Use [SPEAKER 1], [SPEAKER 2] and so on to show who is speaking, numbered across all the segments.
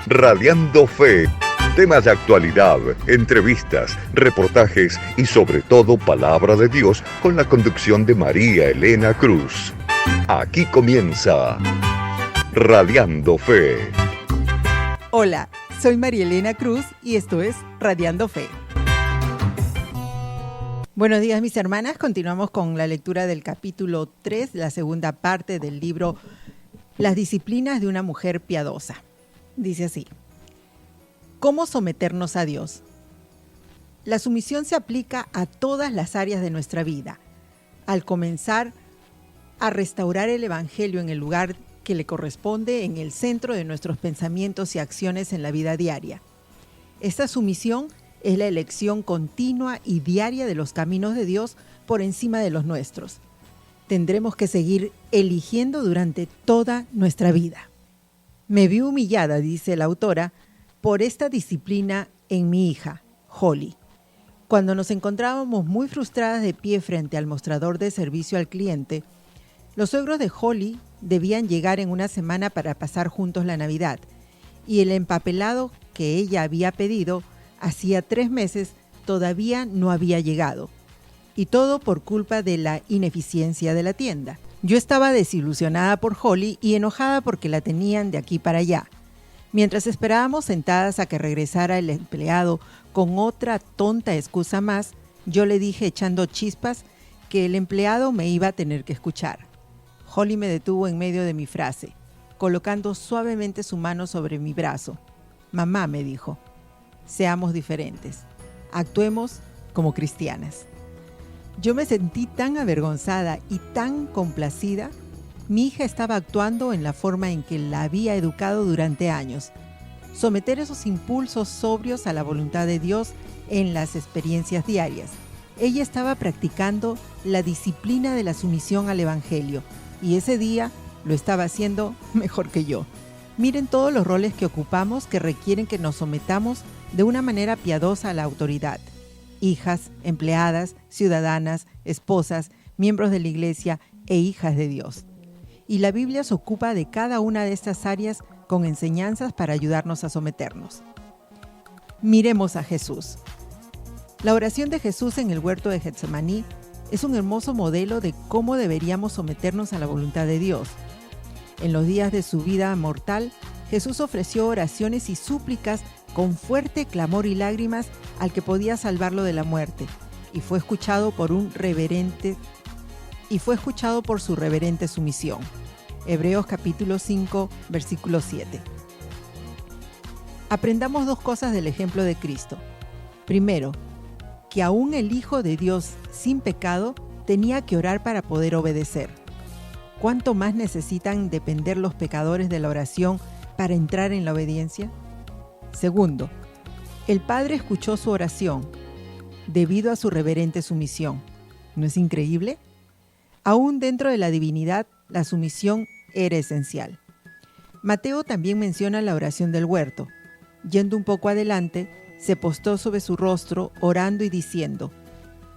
[SPEAKER 1] Radiando Fe. Temas de actualidad, entrevistas, reportajes y sobre todo palabra de Dios con la conducción de María Elena Cruz. Aquí comienza Radiando Fe.
[SPEAKER 2] Hola, soy María Elena Cruz y esto es Radiando Fe. Buenos días, mis hermanas. Continuamos con la lectura del capítulo 3, la segunda parte del libro Las disciplinas de una mujer piadosa. Dice así: ¿cómo someternos a Dios? La sumisión se aplica a todas las áreas de nuestra vida. Al comenzar a restaurar el Evangelio en el lugar que le corresponde, en el centro de nuestros pensamientos y acciones en la vida diaria. Esta sumisión es la elección continua y diaria de los caminos de Dios por encima de los nuestros. Tendremos que seguir eligiendo durante toda nuestra vida. Me vi humillada, dice la autora, por esta disciplina en mi hija, Holly. Cuando nos encontrábamos muy frustradas de pie frente al mostrador de servicio al cliente, los suegros de Holly debían llegar en una semana para pasar juntos la Navidad, y el empapelado que ella había pedido hacía 3 meses todavía no había llegado, y todo por culpa de la ineficiencia de la tienda. Yo estaba desilusionada por Holly y enojada porque la tenían de aquí para allá. Mientras esperábamos sentadas a que regresara el empleado con otra tonta excusa más, yo le dije echando chispas que el empleado me iba a tener que escuchar. Holly me detuvo en medio de mi frase, colocando suavemente su mano sobre mi brazo. «Mamá», me dijo, «seamos diferentes. Actuemos como cristianas». Yo me sentí tan avergonzada y tan complacida. Mi hija estaba actuando en la forma en que la había educado durante años. Someter esos impulsos sobrios a la voluntad de Dios en las experiencias diarias. Ella estaba practicando la disciplina de la sumisión al Evangelio, y ese día lo estaba haciendo mejor que yo. Miren todos los roles que ocupamos que requieren que nos sometamos de una manera piadosa a la autoridad. Hijas, empleadas, ciudadanas, esposas, miembros de la iglesia e hijas de Dios. Y la Biblia se ocupa de cada una de estas áreas con enseñanzas para ayudarnos a someternos. Miremos a Jesús. La oración de Jesús en el huerto de Getsemaní es un hermoso modelo de cómo deberíamos someternos a la voluntad de Dios. En los días de su vida mortal, Jesús ofreció oraciones y súplicas con fuerte clamor y lágrimas al que podía salvarlo de la muerte, y fue escuchado por su reverente sumisión. Hebreos capítulo 5, versículo 7. Aprendamos 2 cosas del ejemplo de Cristo. Primero, que aún el Hijo de Dios sin pecado tenía que orar para poder obedecer. ¿Cuánto más necesitan depender los pecadores de la oración para entrar en la obediencia? Segundo, el Padre escuchó su oración debido a su reverente sumisión. ¿No es increíble? Aún dentro de la divinidad, la sumisión era esencial. Mateo también menciona la oración del huerto. Yendo un poco adelante, se postró sobre su rostro, orando y diciendo: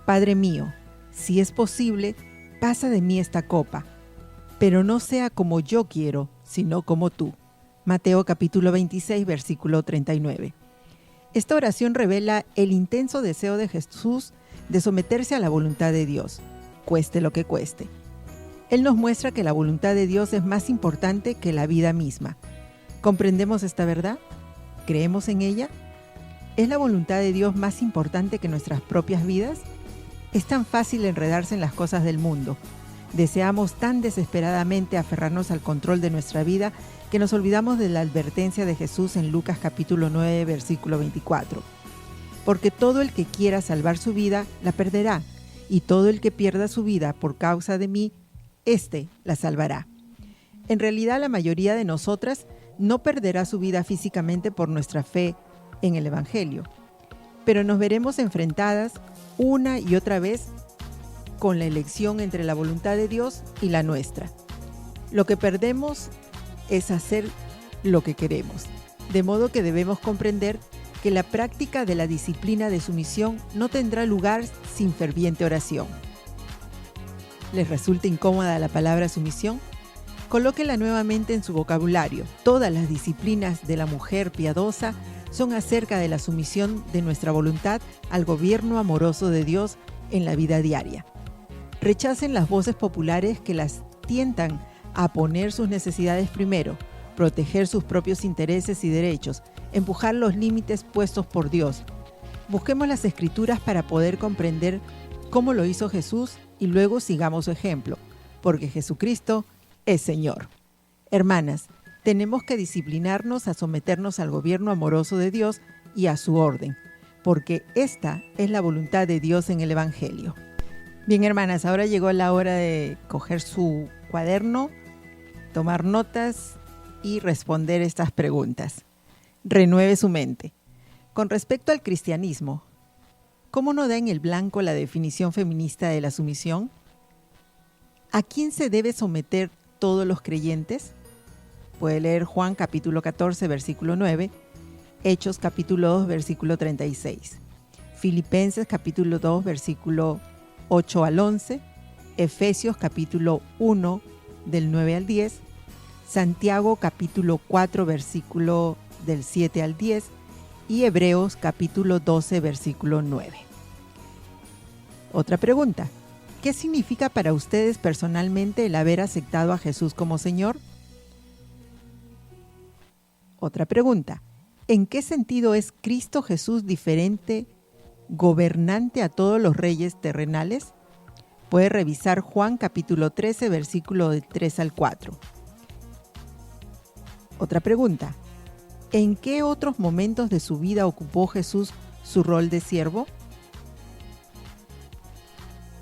[SPEAKER 2] «Padre mío, si es posible, pasa de mí esta copa, pero no sea como yo quiero, sino como tú». Mateo capítulo 26, versículo 39. Esta oración revela el intenso deseo de Jesús de someterse a la voluntad de Dios, cueste lo que cueste. Él nos muestra que la voluntad de Dios es más importante que la vida misma. ¿Comprendemos esta verdad? ¿Creemos en ella? ¿Es la voluntad de Dios más importante que nuestras propias vidas? Es tan fácil enredarse en las cosas del mundo. Deseamos tan desesperadamente aferrarnos al control de nuestra vida que nos olvidamos de la advertencia de Jesús en Lucas capítulo 9, versículo 24. Porque todo el que quiera salvar su vida, la perderá, y todo el que pierda su vida por causa de mí, éste la salvará. En realidad, la mayoría de nosotras no perderá su vida físicamente por nuestra fe en el Evangelio, pero nos veremos enfrentadas una y otra vez con la elección entre la voluntad de Dios y la nuestra. Lo que perdemos es hacer lo que queremos, de modo que debemos comprender que la práctica de la disciplina de sumisión no tendrá lugar sin ferviente oración. ¿Les resulta incómoda la palabra sumisión? Colóquela nuevamente en su vocabulario. Todas las disciplinas de la mujer piadosa son acerca de la sumisión de nuestra voluntad al gobierno amoroso de Dios en la vida diaria. Rechacen las voces populares que las tientan a poner sus necesidades primero, proteger sus propios intereses y derechos, empujar los límites puestos por Dios. Busquemos las Escrituras para poder comprender cómo lo hizo Jesús y luego sigamos su ejemplo, porque Jesucristo es Señor. Hermanas, tenemos que disciplinarnos a someternos al gobierno amoroso de Dios y a su orden, porque esta es la voluntad de Dios en el Evangelio. Bien, hermanas, ahora llegó la hora de coger su cuaderno, tomar notas y responder estas preguntas. Renueve su mente. Con respecto al cristianismo, ¿cómo no da en el blanco la definición feminista de la sumisión? ¿A quién se debe someter todos los creyentes? Puede leer Juan capítulo 14, versículo 9, Hechos capítulo 2, versículo 36, Filipenses capítulo 2, versículo 8 al 11, Efesios capítulo 1, del 9 al 10, Santiago capítulo 4, versículo del 7 al 10 y Hebreos capítulo 12, versículo 9. Otra pregunta. ¿Qué significa para ustedes personalmente el haber aceptado a Jesús como Señor? Otra pregunta. ¿En qué sentido es Cristo Jesús diferente, gobernante a todos los reyes terrenales? Puede revisar Juan capítulo 13, versículo del 3 al 4. Otra pregunta. ¿En qué otros momentos de su vida ocupó Jesús su rol de siervo?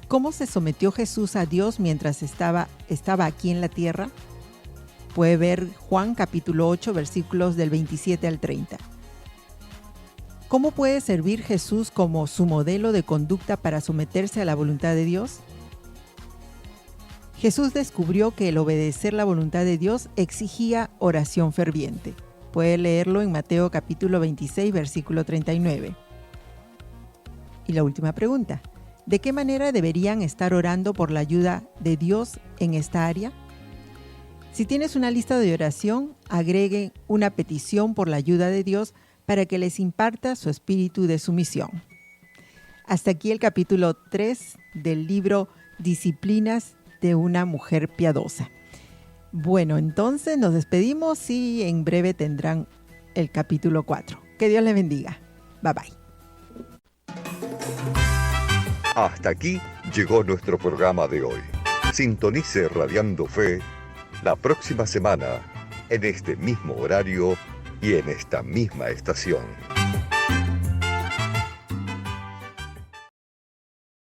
[SPEAKER 2] ¿Cómo se sometió Jesús a Dios mientras estaba aquí en la tierra? Puede ver Juan capítulo 8, versículos del 27 al 30. ¿Cómo puede servir Jesús como su modelo de conducta para someterse a la voluntad de Dios? Jesús descubrió que el obedecer la voluntad de Dios exigía oración ferviente. Puede leerlo en Mateo capítulo 26, versículo 39. Y la última pregunta. ¿De qué manera deberían estar orando por la ayuda de Dios en esta área? Si tienes una lista de oración, agregue una petición por la ayuda de Dios para que les imparta su espíritu de sumisión. Hasta aquí el capítulo 3 del libro Disciplinas de una mujer piadosa. Bueno, entonces nos despedimos y en breve tendrán el capítulo 4. Que Dios les bendiga. Bye bye.
[SPEAKER 1] Hasta aquí llegó nuestro programa de hoy. Sintonice Radiando Fe la próxima semana en este mismo horario y en esta misma estación.